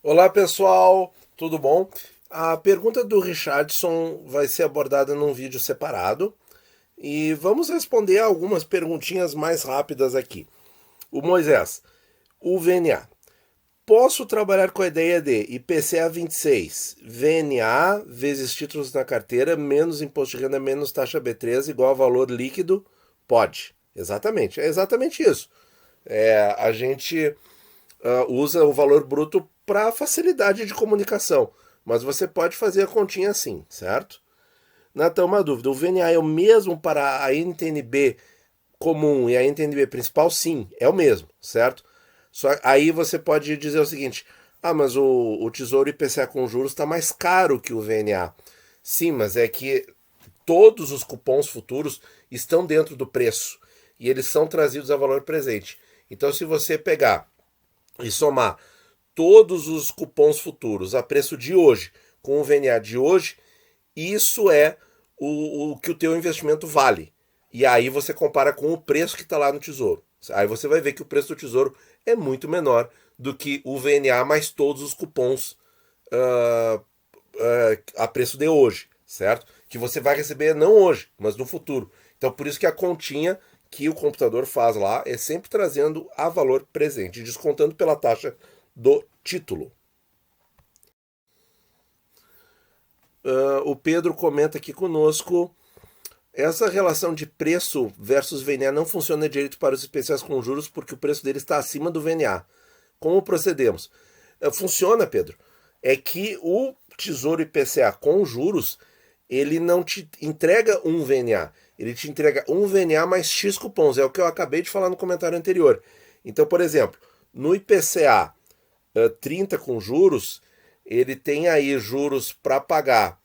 Olá pessoal, tudo bom? A pergunta do Richardson vai ser abordada num vídeo separado e vamos responder algumas perguntinhas mais rápidas aqui. O Moisés, o VNA. Posso trabalhar com a ideia de IPCA 26, VNA vezes títulos na carteira, menos imposto de renda, menos taxa B3 igual a valor líquido? Pode. Exatamente, é exatamente isso. A gente usa o valor bruto para facilidade de comunicação. Mas você pode fazer a continha assim, certo? Natan, uma dúvida. O VNA é o mesmo para a NTNB comum e a NTNB principal? Sim, é o mesmo, certo? Só aí você pode dizer o seguinte: ah, mas o Tesouro IPCA com juros está mais caro que o VNA. Sim, mas é que todos os cupons futuros estão dentro do preço e eles são trazidos a valor presente. Então, se você pegar e somar todos os cupons futuros a preço de hoje com o VNA de hoje, isso é o que o teu investimento vale. E aí você compara com o preço que está lá no Tesouro. Aí você vai ver que o preço do Tesouro é muito menor do que o VNA mais todos os cupons a preço de hoje, certo? Que você vai receber não hoje, mas no futuro. Então por isso que a continha que o computador faz lá é sempre trazendo a valor presente, descontando pela taxa do título. O Pedro comenta aqui conosco. Essa relação de preço versus VNA não funciona direito para os especiais com juros porque o preço dele está acima do VNA. Como procedemos? Funciona, Pedro. É que o Tesouro IPCA com juros, ele não te entrega um VNA. Ele te entrega um VNA mais X cupons. É o que eu acabei de falar no comentário anterior. Então, por exemplo, no IPCA 30 com juros, ele tem aí juros para pagar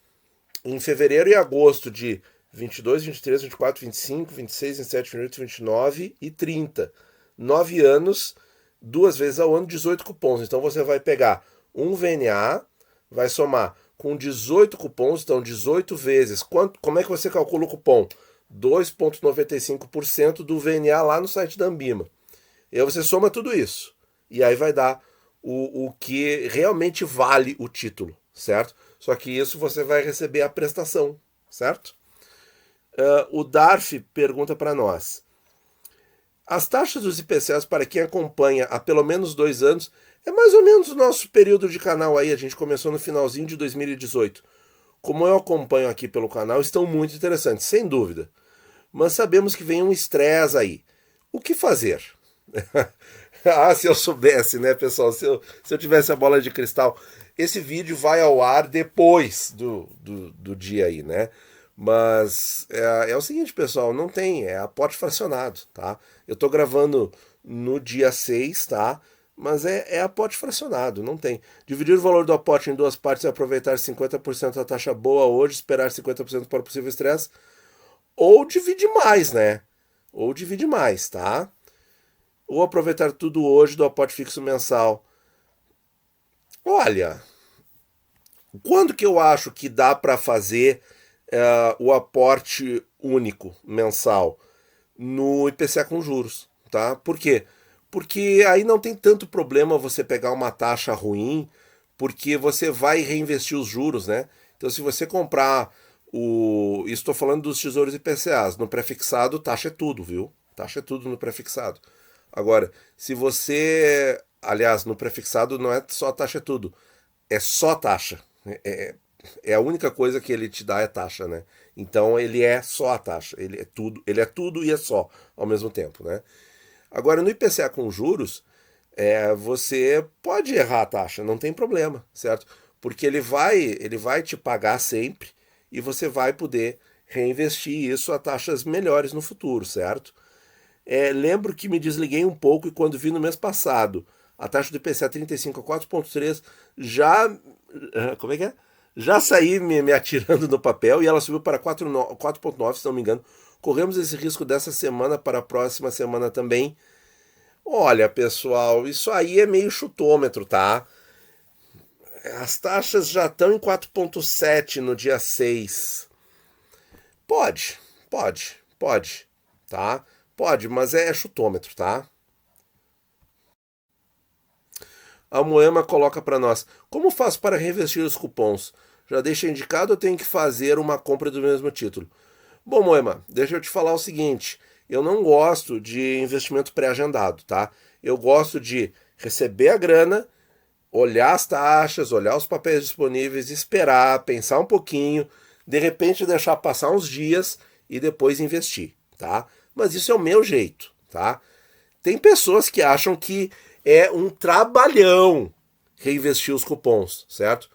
em fevereiro e agosto de 22, 23, 24, 25, 26, 27, 28, 29 e 30. 9 anos, duas vezes ao ano, 18 cupons. Então você vai pegar um VNA, vai somar com 18 cupons, então 18 vezes. Como é que você calcula o cupom? 2,95% do VNA lá no site da Ambima. E aí você soma tudo isso. E aí vai dar o que realmente vale o título, certo? Só que isso você vai receber a prestação, certo? O DARF pergunta para nós: as taxas dos IPCAs para quem acompanha há pelo menos 2 anos é mais ou menos o nosso período de canal aí, a gente começou no finalzinho de 2018. Como eu acompanho aqui pelo canal, estão muito interessantes, sem dúvida. Mas sabemos que vem um estresse aí. O que fazer? Ah, se eu soubesse, né, pessoal? Se eu tivesse a bola de cristal. Esse vídeo vai ao ar depois do dia aí, né? Mas é o seguinte, pessoal, não tem, é aporte fracionado, tá? Eu tô gravando no dia 6, tá? Mas é aporte fracionado, não tem. Dividir o valor do aporte em duas partes e aproveitar 50% da taxa boa hoje, esperar 50% para o possível estresse, ou divide mais, né? Ou divide mais, tá? Ou aproveitar tudo hoje do aporte fixo mensal. Olha, quando que eu acho que dá para fazer o aporte único mensal? No IPCA com juros, tá? Por quê? Porque aí não tem tanto problema você pegar uma taxa ruim, porque você vai reinvestir os juros, né? Então, se você comprar estou falando dos tesouros IPCAs. No prefixado, taxa é tudo, viu? Taxa é tudo no prefixado. Agora, se você. Aliás, no prefixado não é só taxa é tudo, é só taxa. É a única coisa que ele te dá é taxa, né? Então ele é só a taxa, ele é tudo e é só ao mesmo tempo, né? Agora no IPCA com juros, você pode errar a taxa, não tem problema, certo? Porque ele vai te pagar sempre e você vai poder reinvestir isso a taxas melhores no futuro, certo? Lembro que me desliguei um pouco e quando vi no mês passado a taxa do IPCA 35 a 4,3 já. Como é que é? Já saí me atirando no papel e ela subiu para 4,9, se não me engano. Corremos esse risco dessa semana para a próxima semana também. Olha, pessoal, isso aí é meio chutômetro, tá? As taxas já estão em 4,7 no dia 6. Pode, pode, tá? Pode, mas é chutômetro, tá? A Moema coloca para nós: como faço para reinvestir os cupons? Já deixa indicado ou tenho que fazer uma compra do mesmo título? Bom, Moema, deixa eu te falar o seguinte: eu não gosto de investimento pré-agendado, tá? Eu gosto de receber a grana, olhar as taxas, olhar os papéis disponíveis, esperar, pensar um pouquinho, de repente deixar passar uns dias e depois investir, tá? Mas isso é o meu jeito, tá? Tem pessoas que acham que é um trabalhão reinvestir os cupons, certo?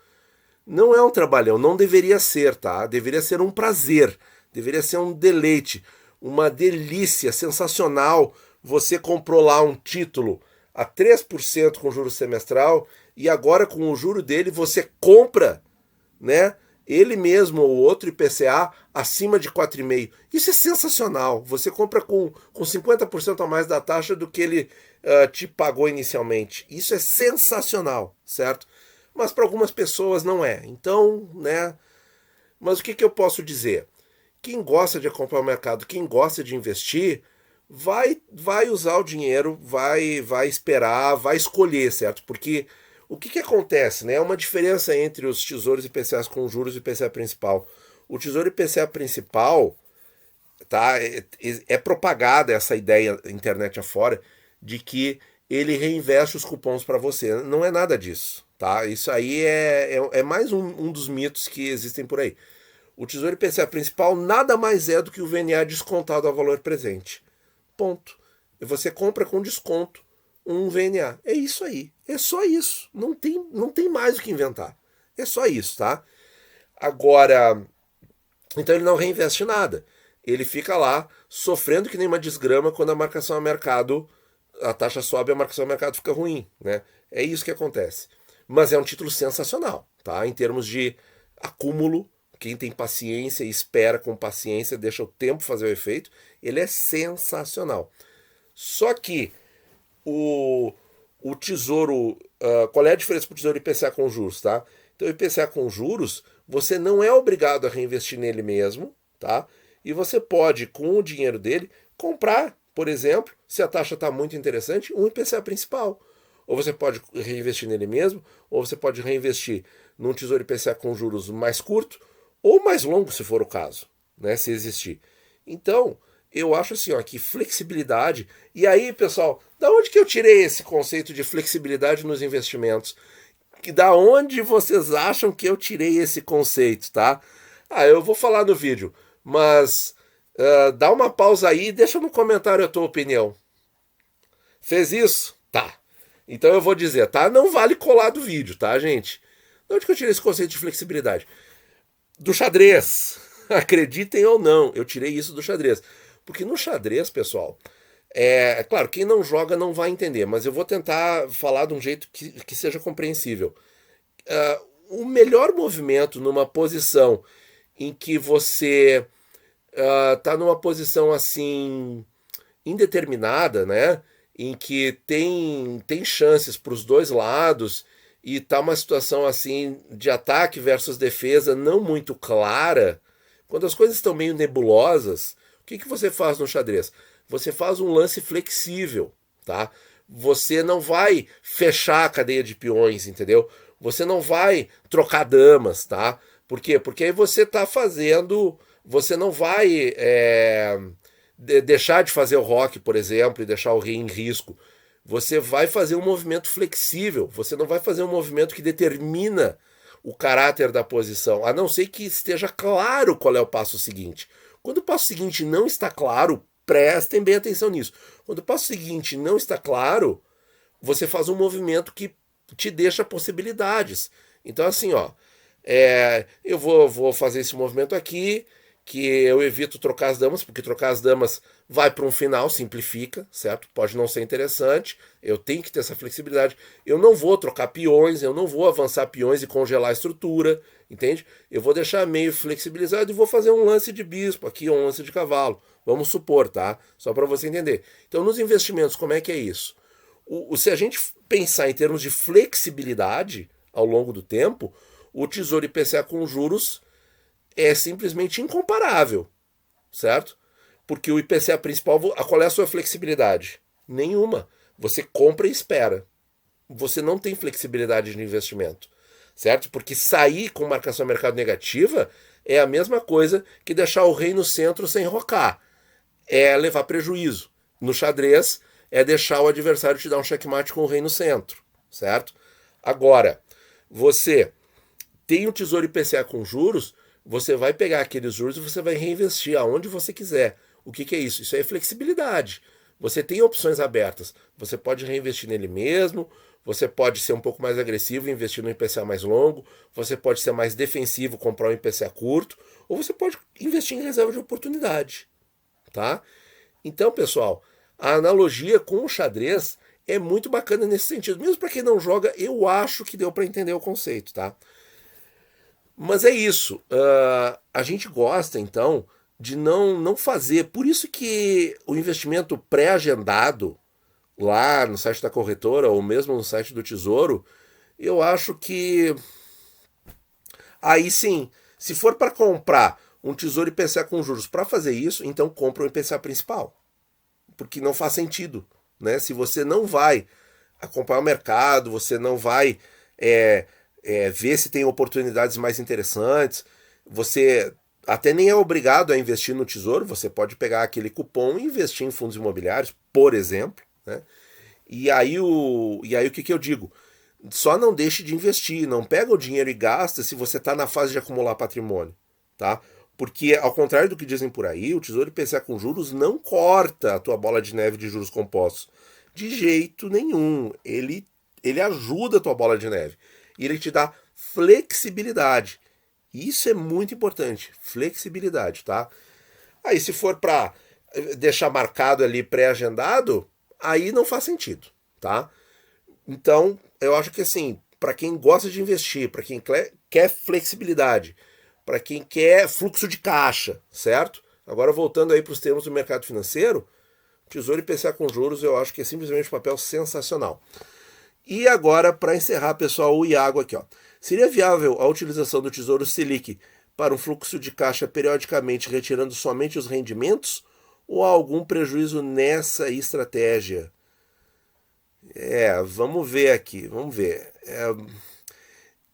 Não é um trabalhão, não deveria ser, tá? Deveria ser um prazer, deveria ser um deleite, uma delícia sensacional. Você comprou lá um título a 3% com juros semestral e agora com o juro dele você compra, né? Ele mesmo ou outro IPCA acima de 4,5. Isso é sensacional. Você compra com 50% a mais da taxa do que ele te pagou inicialmente. Isso é sensacional, certo? Mas para algumas pessoas não é. Então, né? Mas o que eu posso dizer? Quem gosta de acompanhar o mercado, quem gosta de investir, vai usar o dinheiro, vai esperar, vai escolher, certo? Porque o que acontece, né? É uma diferença entre os tesouros IPCA com juros e IPCA principal. O tesouro IPCA principal, tá? É propagada essa ideia internet afora de que ele reinveste os cupons para você. Não é nada disso, tá? Isso aí é mais um dos mitos que existem por aí. O tesouro IPCA principal nada mais é do que o VNA descontado ao valor presente. Ponto. E você compra com desconto um VNA. É isso aí. É só isso. Não tem mais o que inventar. É só isso, tá? Agora, então ele não reinveste nada. Ele fica lá sofrendo que nem uma desgrama quando a marcação a mercado, a taxa sobe e a marcação a mercado fica ruim, né? É isso que acontece. Mas é um título sensacional, tá? Em termos de acúmulo, quem tem paciência e espera com paciência, deixa o tempo fazer o efeito, ele é sensacional. Só que o tesouro. Qual é a diferença para o tesouro IPCA com juros, tá? Então, o IPCA com juros, você não é obrigado a reinvestir nele mesmo, tá? E você pode, com o dinheiro dele, comprar, por exemplo, se a taxa está muito interessante, um IPCA principal. Ou você pode reinvestir nele mesmo, ou você pode reinvestir num tesouro IPCA com juros mais curto, ou mais longo, se for o caso, né? Se existir. Então, eu acho assim, ó, que flexibilidade. E aí, pessoal, da onde que eu tirei esse conceito de flexibilidade nos investimentos? Da onde vocês acham que eu tirei esse conceito, tá? Eu vou falar no vídeo, mas dá uma pausa aí e deixa no comentário a tua opinião. Fez isso? Tá. Então eu vou dizer, tá? Não vale colar do vídeo, tá, gente? De onde que eu tirei esse conceito de flexibilidade? Do xadrez. Acreditem ou não, eu tirei isso do xadrez. Porque no xadrez, pessoal, claro, quem não joga não vai entender, mas eu vou tentar falar de um jeito que seja compreensível. O melhor movimento numa posição em que você está numa posição assim indeterminada, né? Em que tem chances para os dois lados e tá uma situação assim de ataque versus defesa não muito clara, quando as coisas estão meio nebulosas, o que você faz no xadrez? Você faz um lance flexível, tá? Você não vai fechar a cadeia de peões, entendeu? Você não vai trocar damas, tá? Por quê? Porque aí você tá fazendo. Você não vai deixar de fazer o roque, por exemplo, e deixar o rei em risco. Você vai fazer um movimento flexível. Você não vai fazer um movimento que determina o caráter da posição, a não ser que esteja claro qual é o passo seguinte. Quando o passo seguinte não está claro, prestem bem atenção nisso. Quando o passo seguinte não está claro, você faz um movimento que te deixa possibilidades. Então, assim, ó, eu vou fazer esse movimento aqui, que eu evito trocar as damas, porque trocar as damas vai para um final, simplifica, certo? Pode não ser interessante, eu tenho que ter essa flexibilidade. Eu não vou trocar peões, eu não vou avançar peões e congelar a estrutura, entende? Eu vou deixar meio flexibilizado e vou fazer um lance de bispo aqui, um lance de cavalo. Vamos supor, tá? Só para você entender. Então, nos investimentos, como é que é isso? Se a gente pensar em termos de flexibilidade ao longo do tempo, o Tesouro IPCA com juros é simplesmente incomparável, certo? Porque o IPCA principal, qual é a sua flexibilidade? Nenhuma. Você compra e espera. você não tem flexibilidade de investimento, certo? Porque sair com marcação a mercado negativa é a mesma coisa que deixar o rei no centro sem rocar. É levar prejuízo. No xadrez, é deixar o adversário te dar um checkmate com o rei no centro, certo? Agora, você tem o Tesouro IPCA com juros, você vai pegar aqueles juros e você vai reinvestir aonde você quiser. O que é isso? Isso é flexibilidade. Você tem opções abertas. Você pode reinvestir nele mesmo, você pode ser um pouco mais agressivo e investir no IPCA mais longo, você pode ser mais defensivo, comprar um IPCA curto, ou você pode investir em reserva de oportunidade, tá? Então, pessoal, a analogia com o xadrez é muito bacana nesse sentido. Mesmo para quem não joga, eu acho que deu para entender o conceito, tá? Mas é isso. A gente gosta, então, de não fazer. Por isso que o investimento pré-agendado, lá no site da corretora ou mesmo no site do Tesouro, eu acho que aí sim, se for para comprar um Tesouro IPCA com juros para fazer isso, então compra o IPCA principal, porque não faz sentido, né? Se você não vai acompanhar o mercado, você não vai ver se tem oportunidades mais interessantes, você até nem é obrigado a investir no Tesouro, você pode pegar aquele cupom e investir em fundos imobiliários, por exemplo, né? E aí o que eu digo? Só não deixe de investir, não pega o dinheiro e gasta se você está na fase de acumular patrimônio, tá? Porque, ao contrário do que dizem por aí, o Tesouro IPCA com juros não corta a tua bola de neve de juros compostos. De jeito nenhum. Ele ajuda a tua bola de neve. E ele te dá flexibilidade. Isso é muito importante. Flexibilidade, tá? Aí, se for para deixar marcado ali pré-agendado, aí não faz sentido, tá? Então, eu acho que assim, para quem gosta de investir, para quem quer flexibilidade, para quem quer fluxo de caixa, certo? Agora voltando aí para os termos do mercado financeiro, Tesouro IPCA com juros eu acho que é simplesmente um papel sensacional. E agora, para encerrar, pessoal, o Iago aqui, ó. Seria viável a utilização do Tesouro Selic para um fluxo de caixa periodicamente retirando somente os rendimentos ou há algum prejuízo nessa estratégia? Vamos ver aqui, vamos ver.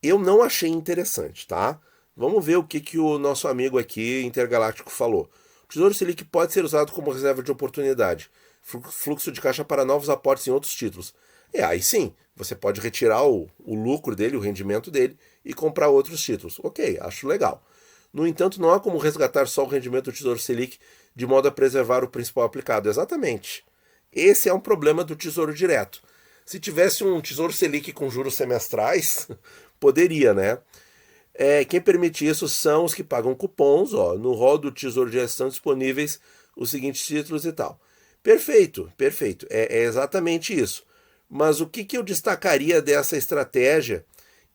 Eu não achei interessante, tá? Vamos ver o que o nosso amigo aqui, Intergaláctico, falou. O Tesouro Selic pode ser usado como reserva de oportunidade, fluxo de caixa para novos aportes em outros títulos. Aí sim, você pode retirar o lucro dele, o rendimento dele, e comprar outros títulos. Ok, acho legal. No entanto, não há como resgatar só o rendimento do Tesouro Selic de modo a preservar o principal aplicado. Exatamente. Esse é um problema do Tesouro Direto. Se tivesse um Tesouro Selic com juros semestrais, poderia, né? Quem permite isso são os que pagam cupons. Ó, no rol do Tesouro Direto estão disponíveis os seguintes títulos e tal. Perfeito, perfeito. É exatamente isso. Mas o que eu destacaria dessa estratégia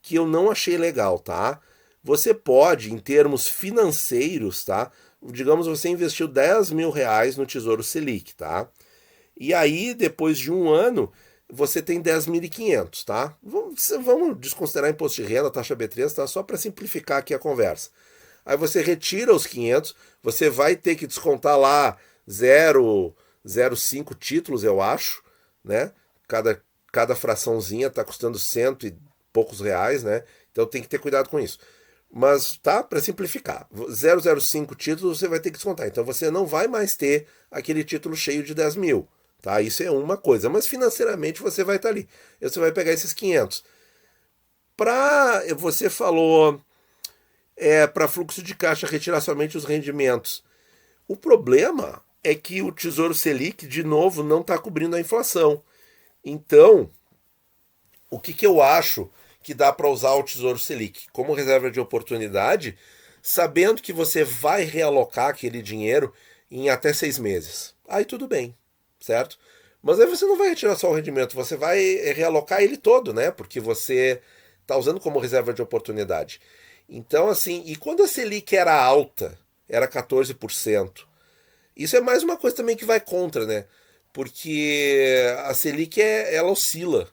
que eu não achei legal, tá? Você pode, em termos financeiros, tá? Digamos, você investiu R$ 10.000 no Tesouro Selic, tá? E aí, depois de um ano, você tem 10.500, tá? Vamos desconsiderar imposto de renda, taxa B3, tá? Só para simplificar aqui a conversa. Aí você retira os 500, você vai ter que descontar lá 0,05 títulos, eu acho, né? Cada fraçãozinha está custando cento e poucos reais, né? Então tem que ter cuidado com isso. Mas tá, para simplificar, 0,05 títulos você vai ter que descontar. Então você não vai mais ter aquele título cheio de 10 mil. Tá? Isso é uma coisa, mas financeiramente você vai estar ali. Você vai pegar esses 500. Você falou para fluxo de caixa retirar somente os rendimentos. O problema é que o Tesouro Selic, de novo, não está cobrindo a inflação. Então, o que eu acho que dá para usar o Tesouro Selic como reserva de oportunidade, sabendo que você vai realocar aquele dinheiro em até 6 meses. Aí tudo bem, certo? Mas aí você não vai retirar só o rendimento, você vai realocar ele todo, né? Porque você está usando como reserva de oportunidade. Então, assim, e quando a Selic era alta, era 14%, isso é mais uma coisa também que vai contra, né? Porque a Selic ela oscila.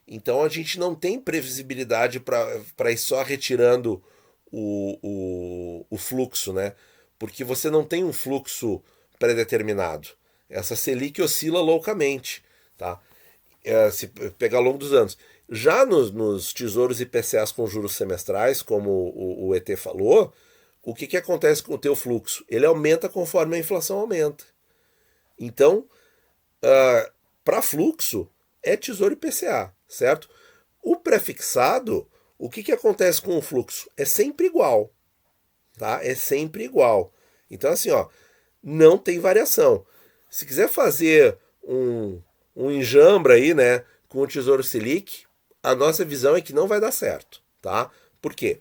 Então a gente não tem previsibilidade para ir só retirando o fluxo, né? Porque você não tem um fluxo pré-determinado. Essa Selic oscila loucamente, tá? se pegar ao longo dos anos. Já nos tesouros IPCAs com juros semestrais, como o ET falou, o que acontece com o teu fluxo? Ele aumenta conforme a inflação aumenta. Então, para fluxo, é tesouro IPCA, certo? O prefixado, o que acontece com o fluxo? É sempre igual, tá? É sempre igual. Então, assim, ó, não tem variação. Se quiser fazer um enjambre aí, né, com o Tesouro Selic, a nossa visão é que não vai dar certo, tá? Por quê?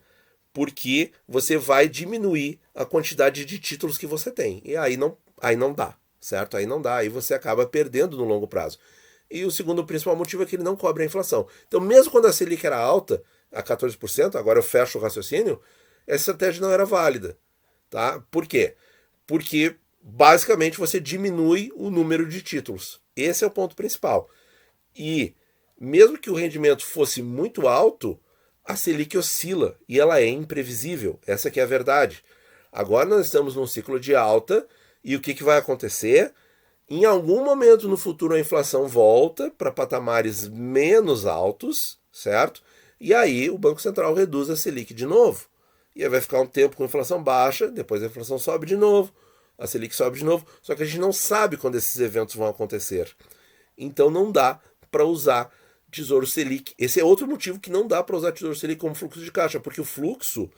Porque você vai diminuir a quantidade de títulos que você tem. E aí não dá, certo? Aí não dá, aí você acaba perdendo no longo prazo. E o segundo principal motivo é que ele não cobre a inflação. Então, mesmo quando a Selic era alta, a 14%, agora eu fecho o raciocínio, essa estratégia não era válida, tá? Por quê? Porque basicamente você diminui o número de títulos. Esse é o ponto principal. E mesmo que o rendimento fosse muito alto, a Selic oscila e ela é imprevisível. Essa que é a verdade. Agora nós estamos num ciclo de alta e o que vai acontecer? Em algum momento no futuro a inflação volta para patamares menos altos, certo? E aí o Banco Central reduz a Selic de novo. E aí vai ficar um tempo com inflação baixa, depois a inflação sobe de novo, a Selic sobe de novo, só que a gente não sabe quando esses eventos vão acontecer. Então não dá para usar Tesouro Selic. Esse é outro motivo que não dá para usar Tesouro Selic como fluxo de caixa, porque o fluxo,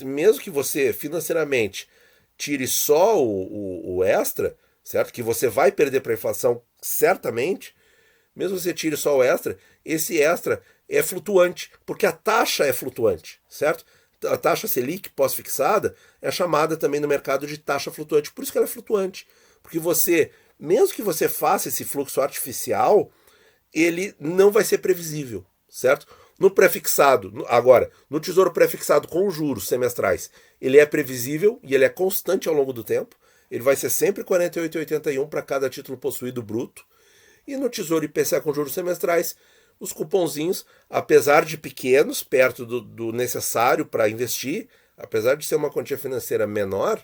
mesmo que você financeiramente tire só o extra, certo? Que você vai perder para a inflação certamente, mesmo que você tire só o extra, esse extra é flutuante, porque a taxa é flutuante, certo? A taxa Selic pós-fixada é chamada também no mercado de taxa flutuante, por isso que ela é flutuante, porque você, mesmo que você faça esse fluxo artificial, ele não vai ser previsível, certo? No pré-fixado, agora, no tesouro pré-fixado com juros semestrais, ele é previsível e ele é constante ao longo do tempo. Ele vai ser sempre 48,81 para cada título possuído bruto. E no tesouro IPCA com juros semestrais, os cupomzinhos, apesar de pequenos, perto do necessário para investir, apesar de ser uma quantia financeira menor,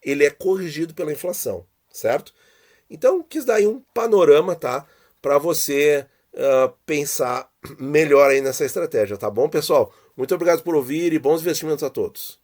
ele é corrigido pela inflação, certo? Então, quis dar aí um panorama, tá? Para você pensar melhor aí nessa estratégia, tá bom, pessoal? Muito obrigado por ouvir e bons investimentos a todos.